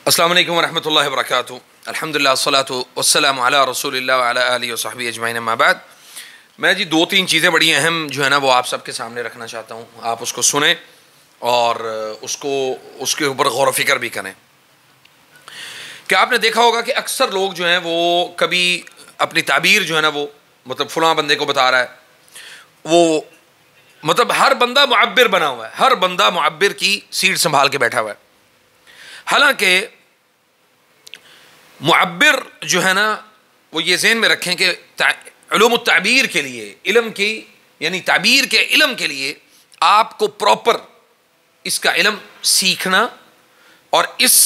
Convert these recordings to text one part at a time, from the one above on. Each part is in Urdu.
السلام علیکم ورحمۃ اللہ وبرکاتہ۔ الحمدللہ والصلاۃ والسلام علی رسول اللہ وعلی آلہ وصحبہ اجمعین، اما بعد۔ میں دو تین چیزیں بڑی اہم جو ہے نا وہ آپ سب کے سامنے رکھنا چاہتا ہوں، آپ اس کو سنیں اور اس کے اوپر غور و فکر بھی کریں۔ کہ آپ نے دیکھا ہوگا کہ اکثر لوگ جو ہیں وہ کبھی اپنی تعبیر جو ہے نا وہ مطلب فلاں بندے کو بتا رہا ہے، وہ مطلب ہر بندہ معبر بنا ہوا ہے، ہر بندہ معبر کی سیٹ سنبھال کے بیٹھا ہوا ہے۔ حالانکہ معبر جو ہے نا وہ یہ ذہن میں رکھیں کہ علوم التعبیر کے لیے، علم کی یعنی تعبیر کے علم کے لیے آپ کو پراپر اس کا علم سیکھنا اور اس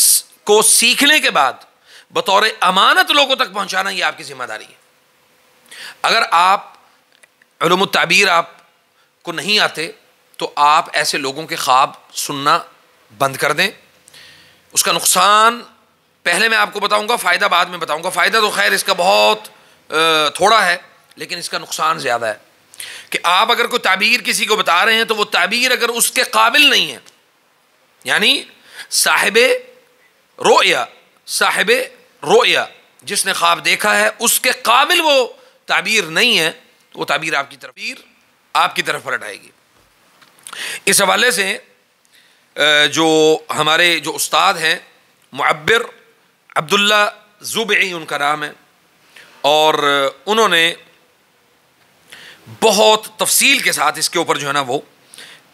کو سیکھنے کے بعد بطور امانت لوگوں تک پہنچانا یہ آپ کی ذمہ داری ہے۔ اگر آپ علوم التعبیر آپ کو نہیں آتے تو آپ ایسے لوگوں کے خواب سننا بند کر دیں۔ اس کا نقصان پہلے میں آپ کو بتاؤں گا، فائدہ بعد میں بتاؤں گا۔ فائدہ تو خیر اس کا بہت تھوڑا ہے، لیکن اس کا نقصان زیادہ ہے کہ آپ اگر کوئی تعبیر کسی کو بتا رہے ہیں تو وہ تعبیر اگر اس کے قابل نہیں ہے، یعنی صاحب رؤیا جس نے خواب دیکھا ہے اس کے قابل وہ تعبیر نہیں ہے، تو وہ تعبیر آپ کی طرف پلٹ آئے گی۔ اس حوالے سے جو ہمارے جو استاد ہیں معبر عبداللہ زبعی ان کا نام ہے، اور انہوں نے بہت تفصیل کے ساتھ اس کے اوپر جو ہے نا وہ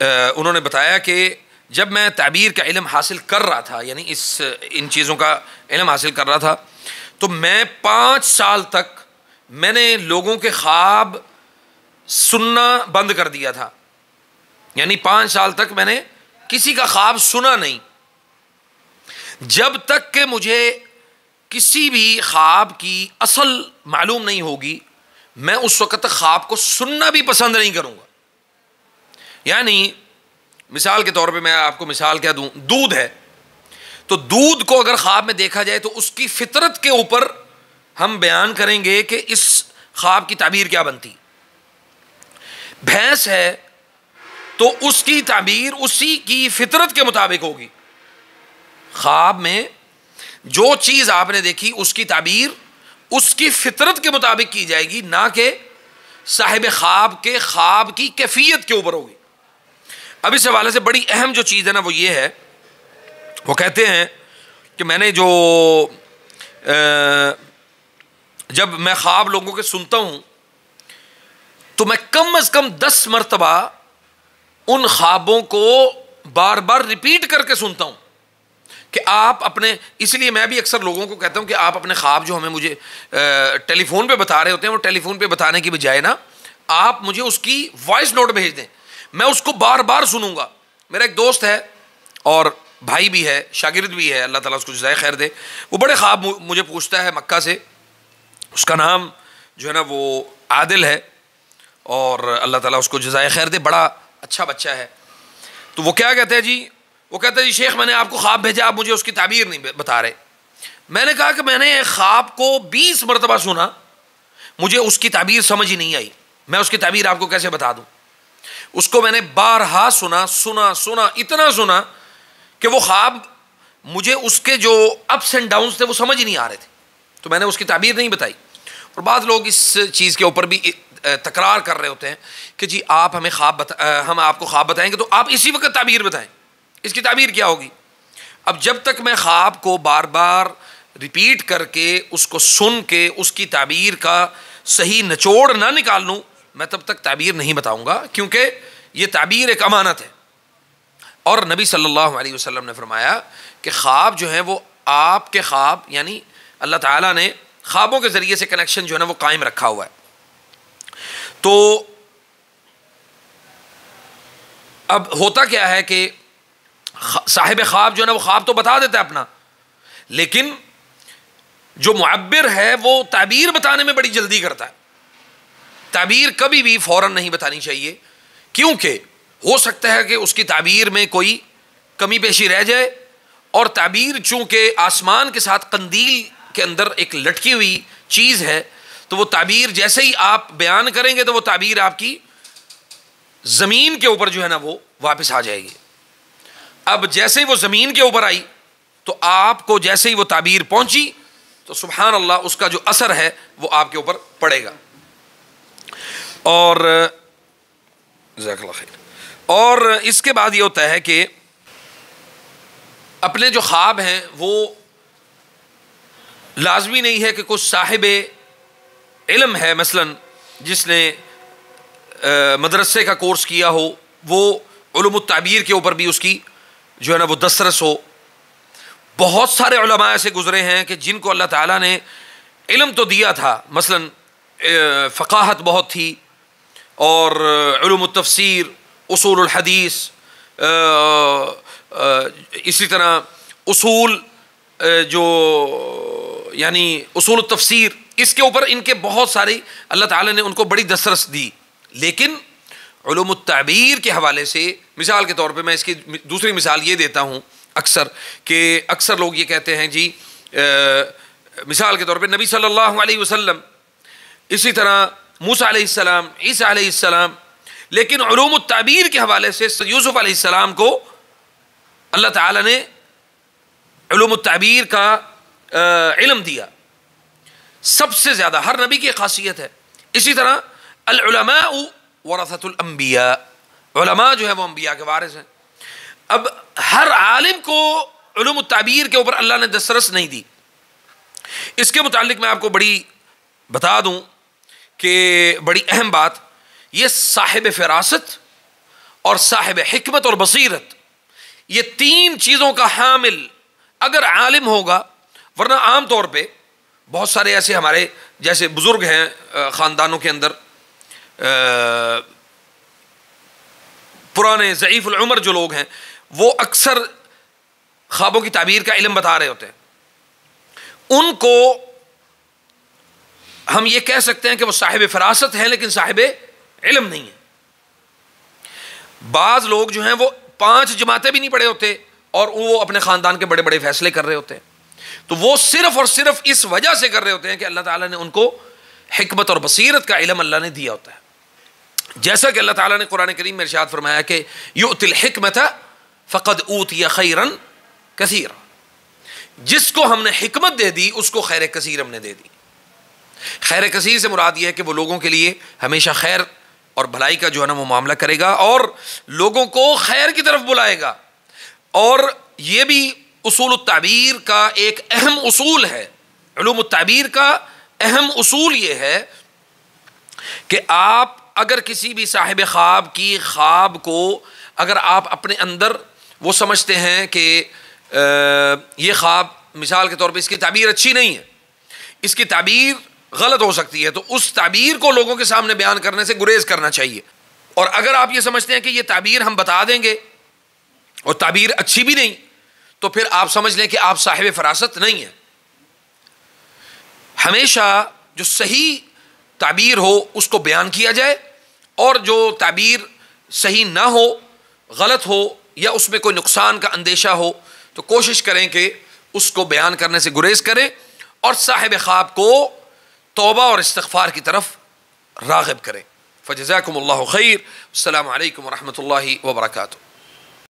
انہوں نے بتایا کہ جب میں تعبیر کا علم حاصل کر رہا تھا، یعنی ان چیزوں کا علم حاصل کر رہا تھا، تو میں 5 سال تک میں نے لوگوں کے خواب سننا بند کر دیا تھا۔ یعنی 5 سال تک میں نے کسی کا خواب سنا نہیں، جب تک کہ مجھے کسی بھی خواب کی اصل معلوم نہیں ہوگی میں اس وقت تک خواب کو سننا بھی پسند نہیں کروں گا۔ یعنی مثال کے طور پہ میں آپ کو مثال کیا دوں، دودھ ہے تو دودھ کو اگر خواب میں دیکھا جائے تو اس کی فطرت کے اوپر ہم بیان کریں گے کہ اس خواب کی تعبیر کیا بنتی۔ بھینس ہے تو اس کی تعبیر اسی کی فطرت کے مطابق ہوگی۔ خواب میں جو چیز آپ نے دیکھی اس کی تعبیر اس کی فطرت کے مطابق کی جائے گی، نہ کہ صاحب خواب کے خواب کی کیفیت کے اوپر ہوگی۔ اب اس حوالے سے بڑی اہم جو چیز ہے نا وہ یہ ہے، وہ کہتے ہیں کہ میں نے جب میں خواب لوگوں کے سنتا ہوں تو میں کم از کم 10 مرتبہ ان خوابوں کو بار بار ریپیٹ کر کے سنتا ہوں کہ آپ اپنے، اس لیے میں بھی اکثر لوگوں کو کہتا ہوں کہ آپ اپنے خواب جو ہمیں مجھے ٹیلی فون پہ بتا رہے ہوتے ہیں، وہ ٹیلی فون پہ بتانے کی بجائے نا آپ مجھے اس کی وائس نوٹ بھیج دیں، میں اس کو بار بار سنوں گا۔ میرا ایک دوست ہے اور بھائی بھی ہے، شاگرد بھی ہے، اللہ تعالیٰ اس کو جزائے خیر دے، وہ بڑے خواب مجھے پوچھتا ہے مکہ سے، اس کا نام جو ہے نا وہ عادل ہے اور اللہ تعالیٰ اس کو جزائے خیر دے، بڑا اچھا بچہ ہے۔ تو وہ کیا کہتا ہے جی، وہ کہتا ہے جی شیخ میں نے آپ کو خواب بھیجا، آپ مجھے اس کی تعبیر نہیں بتا رہے۔ میں نے کہا کہ میں نے ایک خواب کو 20 مرتبہ سنا، مجھے اس کی تعبیر سمجھ ہی نہیں آئی، میں اس کی تعبیر آپ کو کیسے بتا دوں؟ اس کو میں نے بارہا سنا اتنا سنا کہ وہ خواب مجھے اس کے جو اپس اینڈ ڈاؤنس تھے وہ سمجھ ہی نہیں آ رہے تھے، تو میں نے اس کی تعبیر نہیں بتائی۔ اور بعض لوگ اس چیز کے اوپر بھی تکرار کر رہے ہوتے ہیں کہ جی آپ ہمیں ہم آپ کو خواب بتائیں گے تو آپ اسی وقت تعبیر بتائیں، اس کی تعبیر کیا ہوگی؟ اب جب تک میں خواب کو بار بار ریپیٹ کر کے اس کو سن کے اس کی تعبیر کا صحیح نچوڑ نہ نکال لوں میں تب تک تعبیر نہیں بتاؤں گا، کیونکہ یہ تعبیر ایک امانت ہے۔ اور نبی صلی اللہ علیہ وسلم نے فرمایا کہ خواب جو ہے وہ آپ کے خواب، یعنی اللہ تعالیٰ نے خوابوں کے ذریعے سے کنیکشن جو ہے نا وہ قائم رکھا ہوا ہے۔ تو اب ہوتا کیا ہے کہ صاحب خواب جو ہے نا وہ خواب تو بتا دیتا ہے اپنا، لیکن جو معبر ہے وہ تعبیر بتانے میں بڑی جلدی کرتا ہے۔ تعبیر کبھی بھی فوراً نہیں بتانی چاہیے، کیونکہ ہو سکتا ہے کہ اس کی تعبیر میں کوئی کمی پیشی رہ جائے، اور تعبیر چونکہ آسمان کے ساتھ قندیل کے اندر ایک لٹکی ہوئی چیز ہے، تو وہ تعبیر جیسے ہی آپ بیان کریں گے تو وہ تعبیر آپ کی زمین کے اوپر جو ہے نا وہ واپس آ جائے گی۔ اب جیسے ہی وہ زمین کے اوپر آئی تو آپ کو جیسے ہی وہ تعبیر پہنچی تو سبحان اللہ اس کا جو اثر ہے وہ آپ کے اوپر پڑے گا. اور جزاک اللہ خیر. اور اس کے بعد یہ ہوتا ہے کہ اپنے جو خواب ہیں وہ لازمی نہیں ہے کہ کچھ صاحب علم ہے مثلا جس نے مدرسے کا کورس کیا ہو, وہ علوم التعبیر کے اوپر بھی اس کی جو ہے نا وہ دسترس ہو. بہت سارے علماء ایسے گزرے ہیں کہ جن کو اللہ تعالیٰ نے علم تو دیا تھا, مثلا فقاہت بہت تھی, اور علوم التفسیر, اصول الحدیث, اسی طرح اصول جو یعنی اصول التفسیر, اس کے اوپر ان کے بہت ساری اللہ تعالیٰ نے ان کو بڑی دسترس دی. لیکن علوم التعبیر کے حوالے سے مثال کے طور پہ میں اس کی دوسری مثال یہ دیتا ہوں اکثر, کہ اکثر لوگ یہ کہتے ہیں جی مثال کے طور پہ نبی صلی اللہ علیہ وسلم, اسی طرح موسیٰ علیہ السلام, عیسیٰ علیہ السلام, لیکن علوم التعبیر کے حوالے سے یوسف علیہ السلام کو اللہ تعالیٰ نے علوم التعبیر کا علم دیا سب سے زیادہ, ہر نبی کی خاصیت ہے. اسی طرح العلماء ورثۃ الانبیاء, علماء جو ہے وہ انبیاء کے وارث ہیں. اب ہر عالم کو علوم التعبیر کے اوپر اللہ نے دسترس نہیں دی. اس کے متعلق میں آپ کو بڑی بتا دوں کہ بڑی اہم بات, یہ صاحب فراست اور صاحب حکمت اور بصیرت, یہ تین چیزوں کا حامل اگر عالم ہوگا, ورنہ عام طور پہ بہت سارے ایسے ہمارے جیسے بزرگ ہیں خاندانوں کے اندر, پرانے ضعیف العمر جو لوگ ہیں, وہ اکثر خوابوں کی تعبیر کا علم بتا رہے ہوتے ہیں. ان کو ہم یہ کہہ سکتے ہیں کہ وہ صاحب فراست ہیں لیکن صاحب علم نہیں ہیں. بعض لوگ جو ہیں وہ 5 جماعتیں بھی نہیں پڑھے ہوتے اور وہ اپنے خاندان کے بڑے بڑے فیصلے کر رہے ہوتے ہیں. تو وہ صرف اور صرف اس وجہ سے کر رہے ہوتے ہیں کہ اللہ تعالیٰ نے ان کو حکمت اور بصیرت کا علم اللہ نے دیا ہوتا ہے. جیسا کہ اللہ تعالیٰ نے قرآن کریم میں ارشاد فرمایا کہ یؤتی الحکمت فقد اوتی خیرا کثیرا, جس کو ہم نے حکمت دے دی اس کو خیر کثیر ہم نے دے دی. خیر کثیر سے مراد یہ ہے کہ وہ لوگوں کے لیے ہمیشہ خیر اور بھلائی کا جو ہے نا وہ معاملہ کرے گا اور لوگوں کو خیر کی طرف بلائے گا. اور یہ بھی اصول التعبیر کا ایک اہم اصول ہے. علوم التعبیر کا اہم اصول یہ ہے کہ آپ اگر کسی بھی صاحب خواب کی خواب کو اگر آپ اپنے اندر وہ سمجھتے ہیں کہ یہ خواب مثال کے طور پہ اس کی تعبیر اچھی نہیں ہے, اس کی تعبیر غلط ہو سکتی ہے, تو اس تعبیر کو لوگوں کے سامنے بیان کرنے سے گریز کرنا چاہیے. اور اگر آپ یہ سمجھتے ہیں کہ یہ تعبیر ہم بتا دیں گے اور تعبیر اچھی بھی نہیں, تو پھر آپ سمجھ لیں کہ آپ صاحب فراست نہیں ہیں. ہمیشہ جو صحیح تعبیر ہو اس کو بیان کیا جائے, اور جو تعبیر صحیح نہ ہو, غلط ہو, یا اس میں کوئی نقصان کا اندیشہ ہو, تو کوشش کریں کہ اس کو بیان کرنے سے گریز کریں اور صاحب خواب کو توبہ اور استغفار کی طرف راغب کریں. فجزاکم اللہ خیر. السلام علیکم ورحمۃ اللہ وبرکاتہ.